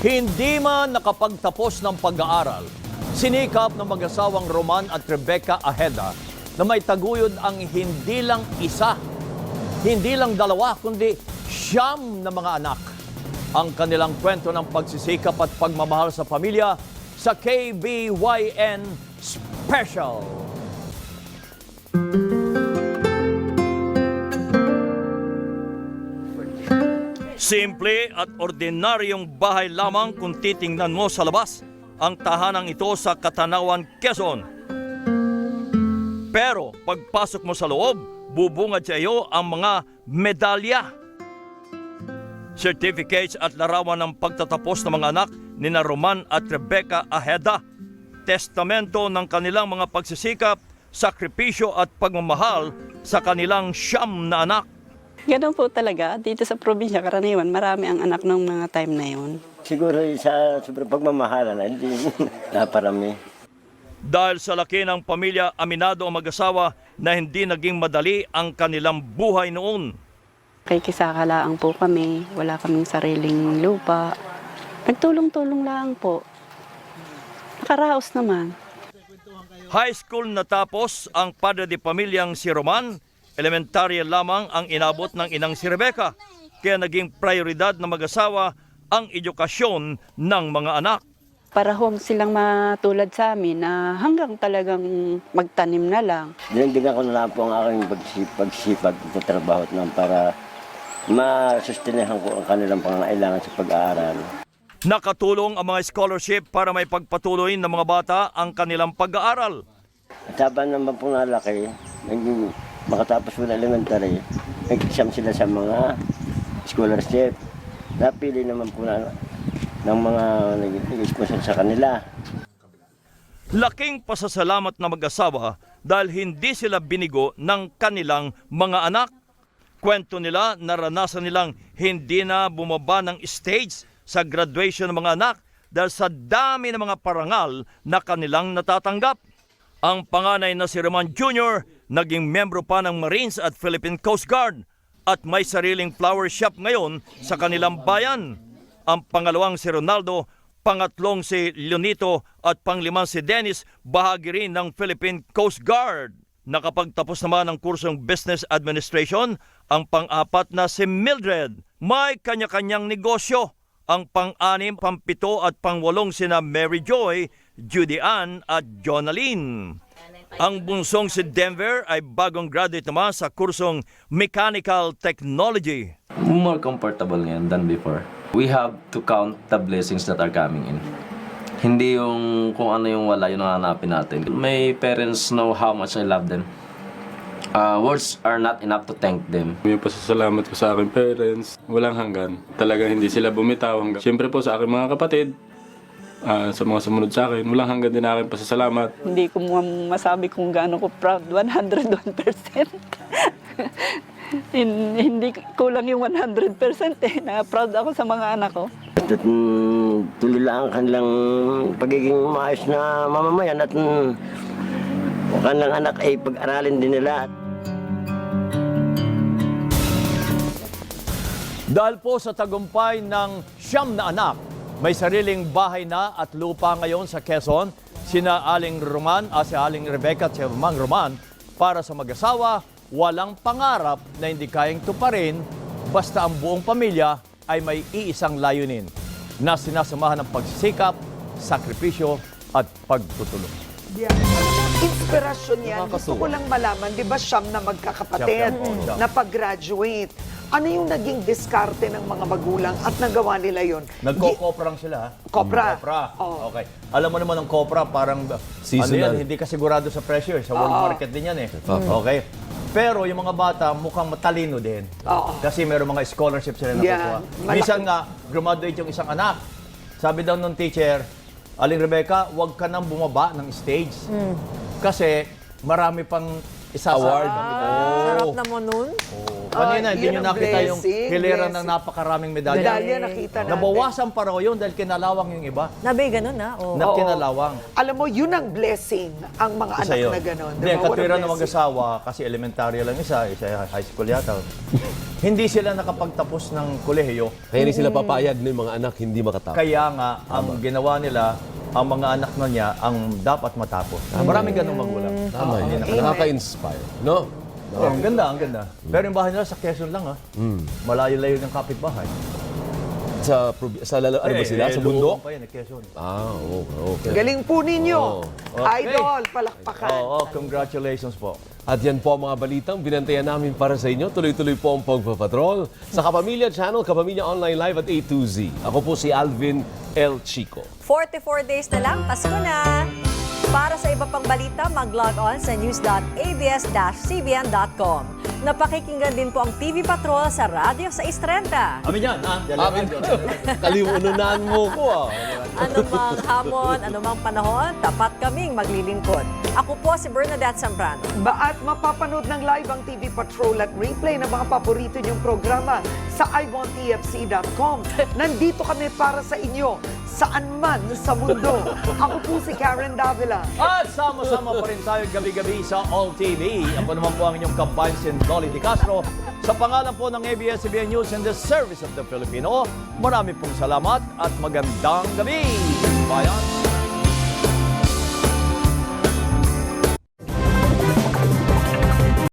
Hindi man nakapagtapos ng pag-aaral, sinikap ng mag-asawang Roman at Rebecca Aheda na may taguyod ang hindi lang isa, hindi lang dalawa, kundi 9 na mga anak. Ang kanilang kwento ng pagsisikap at pagmamahal sa pamilya sa KBYN Special. Simple at ordinaryong bahay lamang kung titingnan mo sa labas ang tahanang ito sa Catanawan, Quezon. Pero pagpasok mo sa loob, bubungad sa iyo ang mga medalya, certificates at larawan ng pagtatapos ng mga anak ni na Roman at Rebecca Aheda. Testamento ng kanilang mga pagsisikap, sakripisyo at pagmamahal sa kanilang 9 na anak. Ganun po talaga. Dito sa probinsya, karaniwan, marami ang anak ng mga time na yun. Siguro sa sobrang pagmamahalan, hindi naparami. Dahil sa laki ng pamilya, aminado ang mag-asawa na hindi naging madali ang kanilang buhay noon. Kikisakalaang po kami. Wala kaming sariling lupa. Nagtulong-tulong lang po. Nakaraos naman. High school natapos ang padre de pamilyang si Roman. Elementarya lamang ang inabot ng inang si Rebecca, kaya naging prioridad ng mag-asawa ang edukasyon ng mga anak. Para hong silang matulad sa amin na hanggang talagang magtanim na lang. Dinagdagan ko na lang po ang aking pagsipag sa trabaho at para masustenahan ko ang kanilang pangangailangan sa pag-aaral. Nakatulong ang mga scholarship para may pagpatuloy ng mga bata ang kanilang pag-aaral. At habang naman po nalaki, makatapos po na elementary, nag-exam sila sa mga scholarship. Napili naman po na ng mga nag-sponsor sa kanila. Laking pasasalamat na mag-asawa dahil hindi sila binigo ng kanilang mga anak. Kwento nila, naranasan nilang hindi na bumaba ng stage sa graduation ng mga anak dahil sa dami ng mga parangal na kanilang natatanggap. Ang panganay na si Roman Jr. naging membro pa ng Marines at Philippine Coast Guard at may sariling flower shop ngayon sa kanilang bayan. Ang pangalawang si Ronaldo, pangatlong si Leonito at panglimang si Dennis, bahagi rin ng Philippine Coast Guard. Nakapagtapos naman ng kursong Business Administration, ang pang-apat na si Mildred. May kanya-kanyang negosyo. Ang pang-anim, pang-pito at pang-walong sina Mary Joy, Judy Ann at Jonaline. Ang bunsong si Denver ay bagong graduate naman sa kursong Mechanical Technology. More comfortable ngayon than before. We have to count the blessings that are coming in. Hindi yung kung ano yung wala, yung hanapin natin. My parents know how much I love them. Words are not enough to thank them. Yung pasasalamat ko sa aking parents, walang hanggan. Talagang hindi sila bumitaw hanggang. Siyempre po sa aking mga kapatid, sa mga sumunod sa akin, walang hanggan din aking pasasalamat. Hindi ko masabi kung gaano ko proud. 101%. Hindi kulang yung 100% eh. Na-proud ako sa mga anak ko. At tuloy lang ang kanilang pagiging maayos na mamamayan at kanilang anak ay pag-aralin din nila. Dahil po sa tagumpay ng 9 na anak, may sariling bahay na at lupa ngayon sa Quezon, sina Aling Roman, si Aling Rebecca at si Mang Roman, para sa mag-asawa, walang pangarap na hindi kayang tuparin basta ang buong pamilya ay may iisang layunin na sinasamahan ng pagsisikap, sakripisyo at pagtutulong. Yeah. Inspirasyon yan. Gusto ko lang malaman, di ba siyam na magkakapatid Siyam. na pag-graduate? Ano yung naging diskarte ng mga magulang at nagawa nila yun? Nagko-coprang sila, ha? Kopra. Kopra. Oh. Okay. Alam mo naman ang Kopra, parang Seasonal. Ano yan, hindi ka sigurado sa presyo. Sa world market din yan eh. Okay. Pero yung mga bata mukhang matalino din. Oo. Kasi meron mga scholarship sila nakukuha. Malaki. Minsan nga, graduate yung isang anak. Sabi daw nung teacher, Aling Rebecca, huwag ka nang bumaba ng stage. Kasi marami pang Award. Sarap naman nun. Kanina, hindi yun nyo ang nakita yung blessing, hilera blessing. ng napakaraming medalya. Medalya nakita natin. Nabawasan pa raw yun dahil kinalawang yung iba. Nabe, ganun na. Oh. Na kinalawang. Alam mo, yun ang blessing, ang mga anak yun. na gano'n. Hindi, Diba? What a katwiran ng blessing. mag-asawa, kasi elementary lang isa high school yata. Hindi sila nakapagtapos ng kolehiyo. Kaya hindi sila papayag na yung mga anak hindi makatapos. Kaya nga, ang ginawa nila, ang mga anak na niya, ang dapat matapos. Maraming ganong magulang. Tama Hindi yun. na- Nakaka-inspire. No? Oh, ang ganda, ang ganda. Pero yung bahay nila sa Quezon lang, ha? Malayo-layo ng kapitbahay. Sa ano ba sila? Sa bundok? Pa yan, Quezon. Okay. Galing po ninyo. Okay. Idol, palakpakan. Congratulations po. At yan po ang mga balitang binantayan namin para sa inyo. Tuloy-tuloy po ang pagpapatrol sa Kapamilya Channel, Kapamilya Online Live at A to Z. Ako po si Alvin El Chico. 44 days na lang, Pasko na! Para sa iba pang balita, mag-log on sa news.abs-cbn.com. Napakikinggan din po ang TV Patrol sa Radyo sa 630. Amin yan, ha? Kalimunan mo ko Anumang hamon, anumang panahon, tapat kaming maglilingkod. Ako po si Bernadette Zambrano. At mapapanood ng live ang TV Patrol at replay ng mga paborito niyong programa sa iwantfc.com. Nandito kami para sa inyo, saan man sa mundo. Ako po si Karen Davila. At sama-sama pa rin tayo gabi-gabi sa All TV. Ako naman po ang inyong kabansin, Dolly Di Castro. Sa pangalan po ng ABS-CBN News and the Service of the Filipino, marami pong salamat at magandang gabi. Bayan!